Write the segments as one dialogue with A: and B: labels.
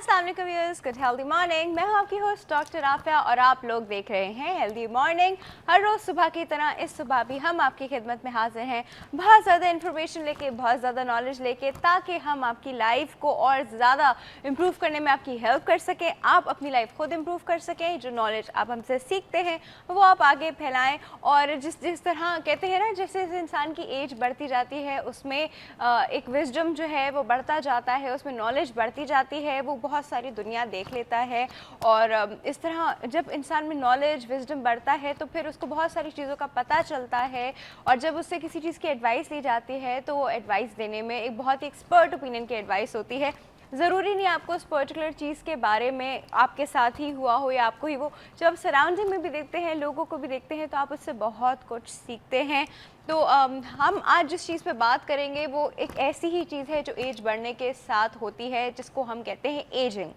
A: अस्सलाम वालेकुम viewers, good healthy morning. मैं हूं आपकी होस्ट डॉक्टर आफिया और आप लोग देख रहे हैं हेल्दी मॉर्निंग। हर रोज़ सुबह की तरह इस सुबह भी हम आपकी खिदमत में हाजिर हैं, बहुत ज़्यादा इन्फॉर्मेशन लेके, बहुत ज़्यादा नॉलेज लेके, ताकि हम आपकी लाइफ को और ज़्यादा इम्प्रूव करने में आपकी हेल्प कर सकें, आप अपनी लाइफ खुद इम्प्रूव कर सकें। जो नॉलेज आप हमसे सीखते हैं वो आप आगे फैलाएँ। और जिस जिस तरह कहते हैं ना, जैसे जैसे इंसान की एज बढ़ती जाती है उसमें एक विजडम जो है वो बढ़ता जाता है, उसमें नॉलेज बढ़ती जाती है, वो बहुत सारी दुनिया देख लेता है। और इस तरह जब इंसान में नॉलेज विजडम बढ़ता है तो फिर उसको बहुत सारी चीज़ों का पता चलता है। और जब उससे किसी चीज़ की एडवाइस ली जाती है तो वो एडवाइस देने में एक बहुत ही एक्सपर्ट ओपिनियन की एडवाइस होती है। ज़रूरी नहीं आपको उस पर्टिकुलर चीज़ के बारे में आपके साथ ही हुआ हो या आपको ही वो, जब आप सराउंडिंग में भी देखते हैं, लोगों को भी देखते हैं, तो आप उससे बहुत कुछ सीखते हैं। तो हम आज जिस चीज़ पे बात करेंगे वो एक ऐसी ही चीज़ है जो एज बढ़ने के साथ होती है, जिसको हम कहते हैं एजिंग।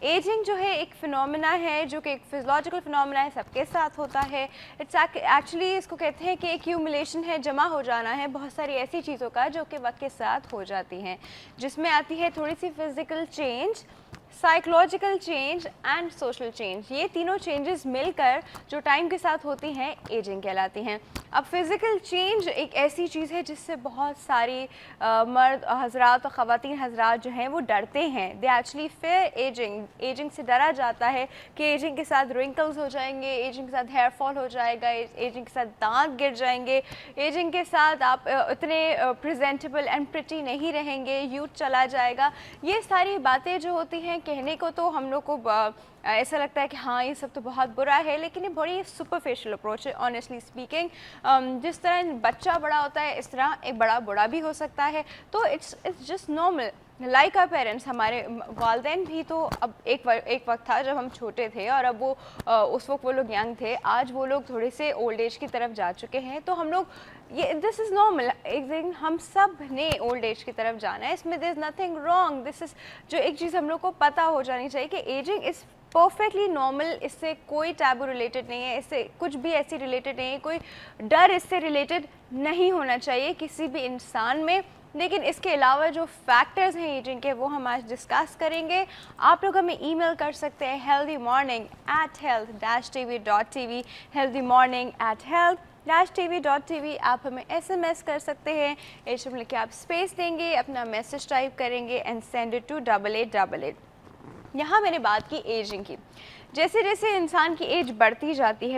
A: एजिंग जो है एक फिनोमेना है, जो कि एक फिजियोलॉजिकल फिनोमेना है, सबके साथ होता है। इट्स एक्चुअली इसको कहते हैं कि एक्यूमुलेशन है, जमा हो जाना है बहुत सारी ऐसी चीज़ों का जो कि वक्त के साथ हो जाती हैं, जिसमें आती है थोड़ी सी physical change, psychological change and social change. ये तीनों चेंजेस मिलकर जो टाइम के साथ होती हैं एजिंग कहलाती हैं। अब फिज़िकल चेंज एक ऐसी चीज़ है जिससे बहुत सारी मर्द हजरात और ख़वातीन हजरात जो हैं वो डरते हैं। They actually fair ageing. Ageing से डरा जाता है कि एजिंग के साथ रिंकल्स हो जाएंगे, एजिंग के साथ हेयर फॉल हो जाएगा, एजिंग के साथ दांत गिर जाएंगे, एजिंग के साथ आप इतने प्रेजेंटेबल एंड प्रिटी नहीं रहेंगे, यूथ चला जाएगा। ये सारी बातें जो होती हैं, कहने को तो हम लोग को ऐसा लगता है कि हाँ ये सब तो बहुत बुरा है, लेकिन ये बड़ी सुपरफिशियल अप्रोच है ऑनेस्टली स्पीकिंग। जिस तरह बच्चा बड़ा होता है इस तरह एक बड़ा बूढ़ा भी हो सकता है। तो it's just normal like our parents. हमारे वालदैन भी तो अब एक वक्त था जब हम छोटे थे और अब वो उस वक्त वो लोग यंग थे, आज वो लोग थोड़े से ओल्ड एज की तरफ जा चुके हैं। तो हम लोग ये दिस इज़ नॉर्मल। एक दिन हम सब ने ओल्ड एज की तरफ जाना है, इसमें this nothing wrong. This is जो एक चीज़ हम लोग को पता हो जानी चाहिए कि एजिंग इज़ परफेक्टली नॉर्मल। इससे कोई टैबू रिलेटेड नहीं है, इससे कुछ भी ऐसी रिलेटेड नहीं है, कोई डर इससे रिलेटेड नहीं होना चाहिए किसी भी इंसान में। लेकिन इसके अलावा जो फैक्टर्स हैं एजिंग के वो हम आज डिस्कस करेंगे। आप लोग हमें ईमेल कर सकते हैं healthymorning@health-tv.tv, healthymorning@health-tv.tv। आप हमें SMS कर सकते हैं, एज लिख के आप स्पेस देंगे, अपना मैसेज टाइप करेंगे एंड सेंड इट टू 8888। यहाँ मैंने बात की एजिंग की। जैसे जैसे इंसान की एज बढ़ती जाती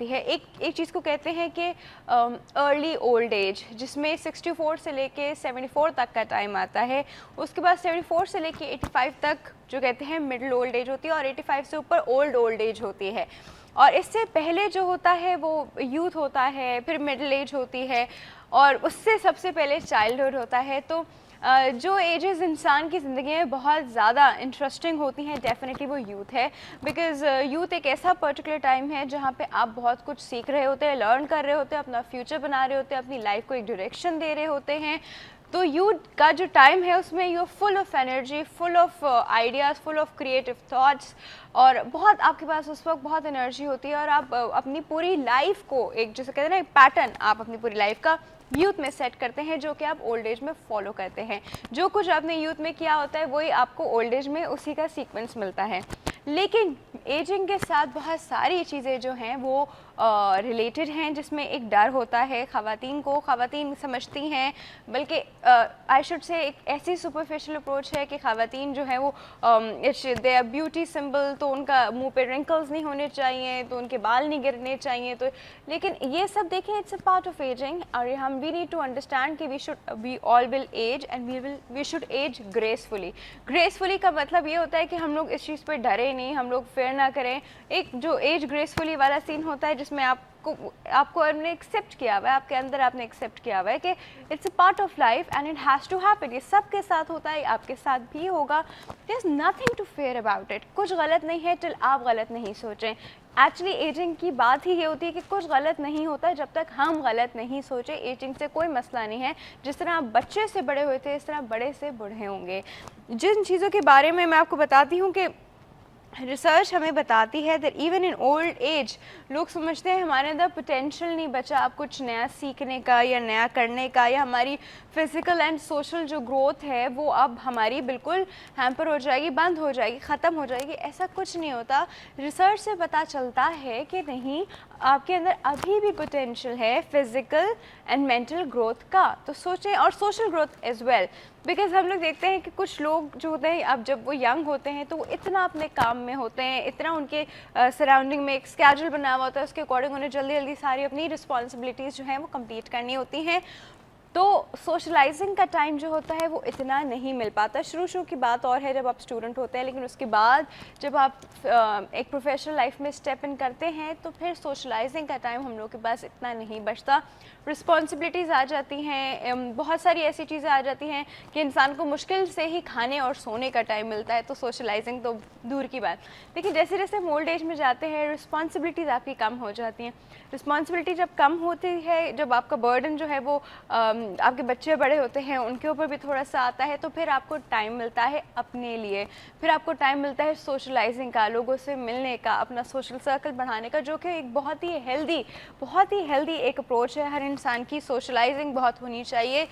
A: है, एक चीज़ को कहते हैं कि अर्ली ओल्ड एज, जिसमें 64 से लेके 74 तक का टाइम आता है। उसके बाद 74 से लेके 85 तक जो कहते हैं मिडिल ओल्ड एज होती है, और 85 से ऊपर ओल्ड एज होती है। और इससे पहले जो होता है वो यूथ होता है, फिर मिडिल एज होती है, और उससे सबसे पहले चाइल्डहुड होता है। तो जो एजेस इंसान की ज़िंदगी में बहुत ज़्यादा इंटरेस्टिंग होती हैं, डेफिनेटली वो यूथ है। बिकॉज़ यूथ एक ऐसा पर्टिकुलर टाइम है जहाँ पे आप बहुत कुछ सीख रहे होते हैं, लर्न कर रहे होते हैं, अपना फ्यूचर बना रहे होते हैं, अपनी लाइफ को एक डायरेक्शन दे रहे होते हैं। तो यूथ का जो टाइम है उसमें you are full of energy, full of ideas, full of creative thoughts, और बहुत आपके पास उस वक्त बहुत एनर्जी होती है। और आप अपनी पूरी लाइफ को एक, जैसे कहते हैं ना, एक पैटर्न आप अपनी पूरी लाइफ का यूथ में सेट करते हैं, जो कि आप ओल्ड एज में फॉलो करते हैं। जो कुछ आपने यूथ में किया होता है वही आपको ओल्ड एज में उसी का सीक्वेंस मिलता है। लेकिन एजिंग के साथ बहुत सारी चीज़ें जो हैं वो रिलेटेड हैं, जिसमें एक डर होता है ख़वातीन समझती हैं, बल्कि आई शुड से एक ऐसी सुपरफिशियल अप्रोच है कि ख़वातीन जो है वो दे आर ब्यूटी सिंबल, तो उनका मुंह पे रिंकल्स नहीं होने चाहिए, तो उनके बाल नहीं गिरने चाहिए। तो लेकिन ये सब देखें, it's a part of ageing. और वी नीड टू अंडरस्टैंड कि we all will age and we should age gracefully का मतलब ये होता है कि हम लोग इस चीज़ पर डरे नहीं, हम लोग फेयर ना करें। एक जो एज ग्रेसफुली वाला सीन होता है जिसमें आपको आपने एक्सेप्ट किया हुआ है, आपके अंदर आपने एक्सेप्ट किया हुआ है कि it's a part of life and it has to happen. ये सबके साथ होता है, आपके साथ भी होगा। There is nothing to fear about it. कुछ गलत नहीं है टिल आप गलत नहीं सोचें। एक्चुअली एजिंग की बात ही ये होती है कि कुछ गलत नहीं होता जब तक हम गलत नहीं सोचें। एजिंग से कोई मसला नहीं है। जिस तरह आप बच्चे से बड़े हुए थे, इस तरह बड़े से बूढ़े होंगे। जिन चीज़ों के बारे में मैं आपको बताती हूँ कि रिसर्च हमें बताती है that even in old age लोग समझते हैं हमारे अंदर पोटेंशियल नहीं बचा अब कुछ नया सीखने का या नया करने का, या हमारी फिज़िकल एंड सोशल जो ग्रोथ है वो अब हमारी बिल्कुल हैम्पर हो जाएगी, बंद हो जाएगी, ख़त्म हो जाएगी। ऐसा कुछ नहीं होता। रिसर्च से पता चलता है कि नहीं, आपके अंदर अभी भी पोटेंशियल है फिज़िकल एंड मेंटल ग्रोथ का। तो सोचें, और social growth as well, because हम लोग देखते हैं कि कुछ लोग जो होते हैं अब जब वो यंग होते हैं तो वो इतना अपने काम में होते हैं, इतना उनके सराउंडिंग में एक स्केड्यूल बना हुआ होता है, उसके अकॉर्डिंग उन्हें जल्दी जल्दी सारी अपनी रिस्पॉन्सिबिलिटीज़ जो हैं वो कंप्लीट करनी होती हैं। तो सोशलाइजिंग का टाइम जो होता है वो इतना नहीं मिल पाता। शुरू की बात और है जब आप स्टूडेंट होते हैं, लेकिन उसके बाद जब आप एक प्रोफेशनल लाइफ में स्टेप इन करते हैं तो फिर सोशलाइजिंग का टाइम हम लोग के पास इतना नहीं बचता। रिस्पॉन्सिबिलिटीज़ आ जाती हैं, बहुत सारी ऐसी चीज़ें आ जाती हैं कि इंसान को मुश्किल से ही खाने और सोने का टाइम मिलता है, तो सोशलाइजिंग तो दूर की बात। लेकिन जैसे जैसे हम ओल्ड एज में जाते हैं रिस्पॉन्सिबिलिटीज़ आपकी कम हो जाती हैं। रिस्पॉन्सिबिलिटी जब कम होती है, जब आपका बर्डन जो है वो आपके बच्चे बड़े होते हैं उनके ऊपर भी थोड़ा सा आता है, तो फिर आपको टाइम मिलता है अपने लिए, फिर आपको टाइम मिलता है सोशलाइजिंग का, लोगों से मिलने का, अपना सोशल सर्कल बढ़ाने का, जो कि एक बहुत ही हेल्दी एक अप्रोच है। हर इंसान की सोशलाइजिंग बहुत होनी चाहिए,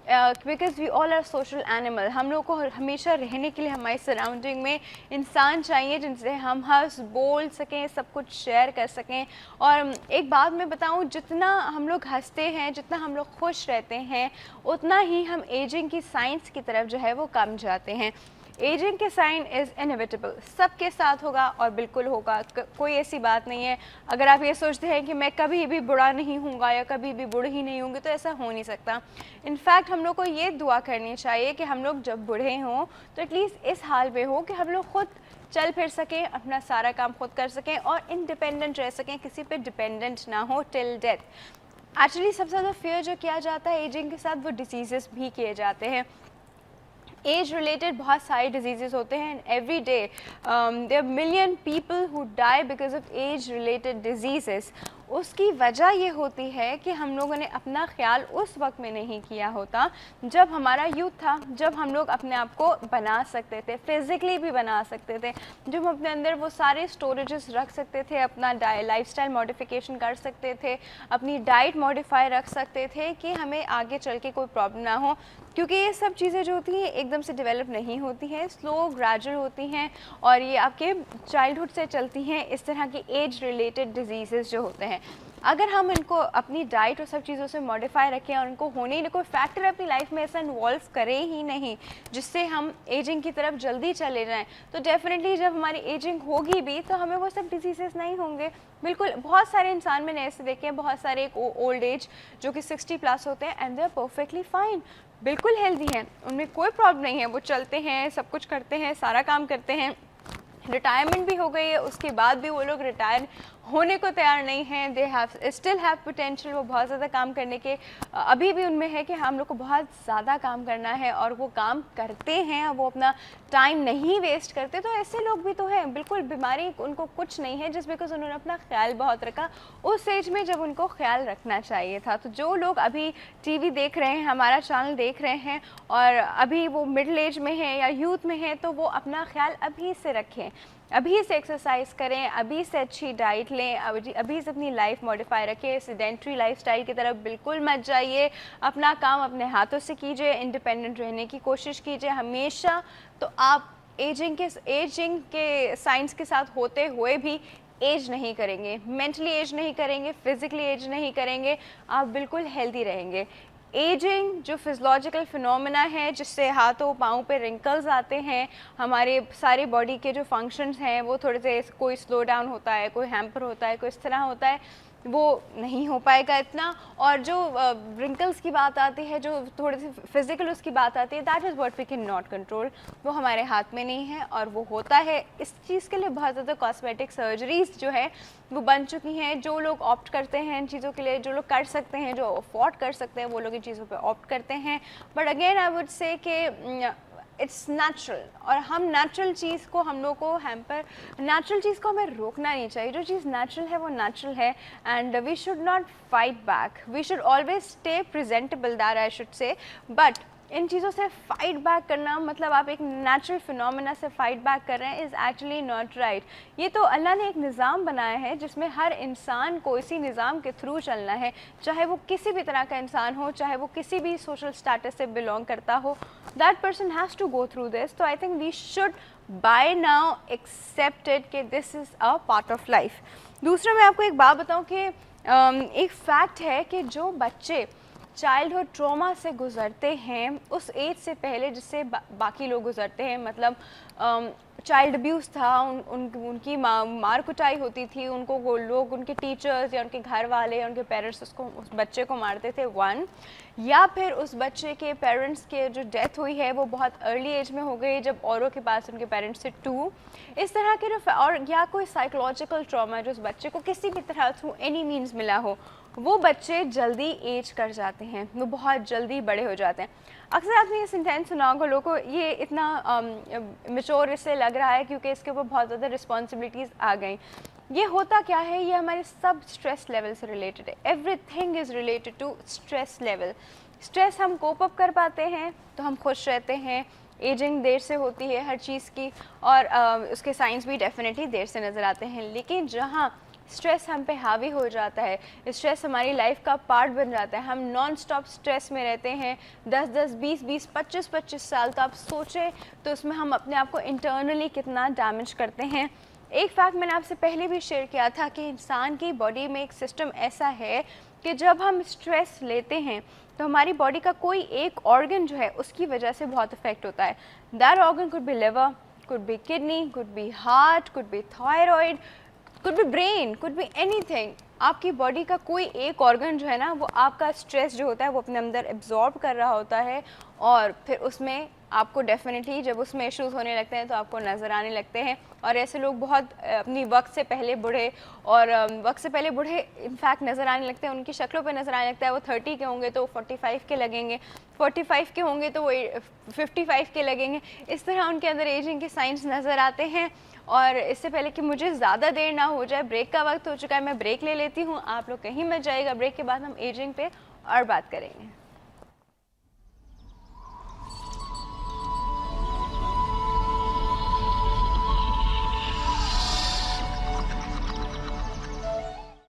A: because we all are social animal. हम लोग को हमेशा रहने के लिए हमारी सराउंडिंग में इंसान चाहिए जिनसे हम हंस बोल सकें, सब कुछ शेयर कर सकें। और एक बात मैं बताऊं, जितना हम लोग हंसते हैं, जितना हम लोग खुश रहते हैं, उतना ही हम एजिंग की साइंस की तरफ जो है वो कम जाते हैं। एजिंग के साइन इज़ इनएविटेबल, सबके साथ होगा और बिल्कुल होगा, कोई ऐसी बात नहीं है। अगर आप ये सोचते हैं कि मैं कभी भी बुढ़ा नहीं हूँगा या कभी भी बूढ़ी नहीं होंगी, तो ऐसा हो नहीं सकता। इनफैक्ट हम लोग को ये दुआ करनी चाहिए कि हम लोग जब बूढ़े हों तो एटलीस्ट इस हाल में हो कि हम लोग खुद चल फिर सकें, अपना सारा काम खुद कर सकें और इंडिपेंडेंट रह सकें, किसी पे डिपेंडेंट ना हो टिल डेथ। एक्चुअली सबसे ज़्यादा फेयर जो किया जाता है एजिंग के साथ, वो डिजीज़ भी किए जाते हैं। एज रिलेटेड बहुत सारे डिजीज़ होते हैं, every day there million people who die because of age related diseases. उसकी वजह ये होती है कि हम लोगों ने अपना ख्याल उस वक्त में नहीं किया होता जब हमारा यूथ था, जब हम लोग अपने आप को बना सकते थे, फिज़िकली भी बना सकते थे, जब हम अपने अंदर वो सारे स्टोरेजेस रख सकते थे, अपना लाइफस्टाइल मॉडिफिकेशन कर सकते थे, अपनी डाइट मॉडिफाई रख सकते थे कि हमें आगे चल के कोई प्रॉब्लम ना हो। क्योंकि ये सब चीज़ें जो होती हैं एकदम से डेवलप नहीं होती हैं, स्लो ग्रेजुअल होती हैं, और ये आपके चाइल्डहुड से चलती हैं, इस तरह की एज रिलेटेड डिजीज़ जो होते हैं। अगर हम इनको अपनी डाइट और सब चीज़ों से मॉडिफाई रखें और उनको होने ही कोई फैक्टर अपनी लाइफ में ऐसा इन्वॉल्व करें ही नहीं जिससे हम एजिंग की तरफ जल्दी चले जाएं, तो डेफिनेटली जब हमारी एजिंग होगी भी तो हमें वो सब डिजीज़ेस नहीं होंगे। बिल्कुल, बहुत सारे इंसान मैंने ऐसे देखे हैं, बहुत सारे एक ओल्ड एज जो कि 60+ होते हैं and they are perfectly fine, बिल्कुल हेल्दी हैं, उनमें कोई प्रॉब्लम नहीं है, वो चलते हैं, सब कुछ करते हैं, सारा काम करते हैं, रिटायरमेंट भी हो गई है, उसके बाद भी वो लोग रिटायर होने को तैयार नहीं हैं। They have still have potential, वो बहुत ज़्यादा काम करने के अभी भी उनमें है कि हम लोग को बहुत ज़्यादा काम करना है, और वो काम करते हैं, वो अपना टाइम नहीं वेस्ट करते। तो ऐसे लोग भी तो हैं, बिल्कुल बीमारी उनको कुछ नहीं है, जस्ट बिकॉज उन्होंने अपना ख्याल बहुत रखा उस एज में जब उनको ख्याल रखना चाहिए था। तो जो लोग अभी टीवी देख रहे हैं, हमारा चैनल देख रहे हैं, और अभी वो मिडिल एज में हैं या यूथ में हैं, तो वो अपना ख्याल अभी से रखें, अभी से एक्सरसाइज करें, अभी से अच्छी डाइट लें, अभी से अपनी लाइफ मॉडिफाई रखें, सेडेंट्री लाइफस्टाइल की तरफ बिल्कुल मत जाइए, अपना काम अपने हाथों से कीजिए, इंडिपेंडेंट रहने की कोशिश कीजिए हमेशा। तो आप एजिंग के साइंस के साथ होते हुए भी एज नहीं करेंगे, मेंटली एज नहीं करेंगे, फिजिकली एज नहीं करेंगे, आप बिल्कुल हेल्दी रहेंगे। एजिंग जो फिज़ियोलॉजिकल फिनोमेना है, जिससे हाथों पाँव पे रिंकल्स आते हैं, हमारे सारे बॉडी के जो फंक्शंस हैं वो थोड़े से, कोई स्लो डाउन होता है, कोई हैम्पर होता है, कोई इस तरह होता है, वो नहीं हो पाएगा इतना। और जो रिंकल्स की बात आती है, जो थोड़ी सी फिजिकल उसकी बात आती है, that is what we can not control, वो हमारे हाथ में नहीं है और वो होता है। इस चीज़ के लिए बहुत ज़्यादा कॉस्मेटिक सर्जरीज जो है वो बन चुकी हैं। जो लोग ऑप्ट करते हैं इन चीज़ों के लिए, जो लोग कर सकते हैं, जो अफोर्ड कर सकते हैं, वो लोग इन चीज़ों पे ऑप्ट करते हैं। But again I would say कि इट्स नेचुरल, और हम नेचुरल चीज़ को, हम लोग को नेचुरल चीज़ को हमें रोकना नहीं चाहिए। जो चीज़ नेचुरल है वो नेचुरल है, and we should not fight back, we should always stay presentable, that I should say. But इन चीज़ों से फाइट बैक करना, मतलब आप एक नेचुरल फिनोमेना से फाइट बैक कर रहे हैं, इज़ एक्चुअली नॉट राइट। ये तो अल्लाह ने एक निज़ाम बनाया है जिसमें हर इंसान को इसी निज़ाम के थ्रू चलना है, चाहे वो किसी भी तरह का इंसान हो, चाहे वो किसी भी सोशल स्टेटस से बिलोंग करता हो, that person has to go through this. तो I think we should by now accepted कि this is a part of life. दूसरा, मैं आपको एक बात बताऊँ कि एक फैक्ट है कि जो बच्चे चाइल्डहुड ट्रॉमा से गुज़रते हैं उस एज से पहले जिससे बाकी लोग गुज़रते हैं, मतलब चाइल्ड अब्यूज़ था, उनकी मार कुटाई होती थी, उनको वो लोग, उनके टीचर्स या उनके घर वाले या उनके पेरेंट्स उस बच्चे को मारते थे, वन, या फिर उस बच्चे के पेरेंट्स के जो डेथ हुई है वो बहुत अर्ली एज में हो गई जब औरों के पास उनके पेरेंट्स से, टू, इस तरह के जो, और या कोई साइकोलॉजिकल ट्रॉमा जो उस बच्चे को किसी भी तरह थ्रू एनी मीन्स मिला हो, वो बच्चे जल्दी एज कर जाते हैं, वो बहुत जल्दी बड़े हो जाते हैं। अक्सर आपने ये सेंटेंस सुना होगा, लोगों को ये इतना मेच्योर इससे लग रहा है क्योंकि इसके ऊपर बहुत ज़्यादा रिस्पॉन्सिबिलिटीज़ आ गई। ये होता क्या है, ये हमारे सब स्ट्रेस लेवल से रिलेटेड है। Everything is related to stress level. Stress हम कोप अप कर पाते हैं तो हम खुश रहते हैं, एजिंग देर से होती है हर चीज़ की, और उसके साइंस भी डेफिनेटली देर से नज़र आते हैं। लेकिन जहाँ स्ट्रेस हम पे हावी हो जाता है, स्ट्रेस हमारी लाइफ का पार्ट बन जाता है, हम नॉन स्टॉप स्ट्रेस में रहते हैं 10-10, 20-20, 25-25 साल, तो आप सोचें तो उसमें हम अपने आप को इंटरनली कितना डैमेज करते हैं। एक फैक्ट मैंने आपसे पहले भी शेयर किया था कि इंसान की बॉडी में एक सिस्टम ऐसा है कि जब हम स्ट्रेस लेते हैं तो हमारी बॉडी का कोई एक ऑर्गन जो है उसकी वजह से बहुत इफेक्ट होता है। That organ could be liver, could be kidney, could be heart, could be thyroid, could be brain, could be anything. आपकी बॉडी का कोई एक ऑर्गन जो है ना, वो आपका स्ट्रेस जो होता है वो अपने अंदर एब्जॉर्ब कर रहा होता है, और फिर उसमें आपको डेफिनेटली जब उसमें इश्यूज होने लगते हैं तो आपको नज़र आने लगते हैं। और ऐसे लोग बहुत अपनी वक्त से पहले बूढ़े, और वक्त से पहले बूढ़े इनफैक्ट नज़र आने लगते हैं, उनकी शक्लों पे नज़र आने लगता है। वो 30 के होंगे तो 45 के लगेंगे, 45 के होंगे तो वो 55 के लगेंगे। इस तरह उनके अंदर एजिंग के साइंस नज़र आते हैं। और इससे पहले कि मुझे ज़्यादा देर ना हो जाए, ब्रेक का वक्त हो चुका है, मैं ब्रेक ले लेती हूँ, आप लोग कहीं मत जाइएगा। ब्रेक के बाद हम एजिंग पे और बात करेंगे।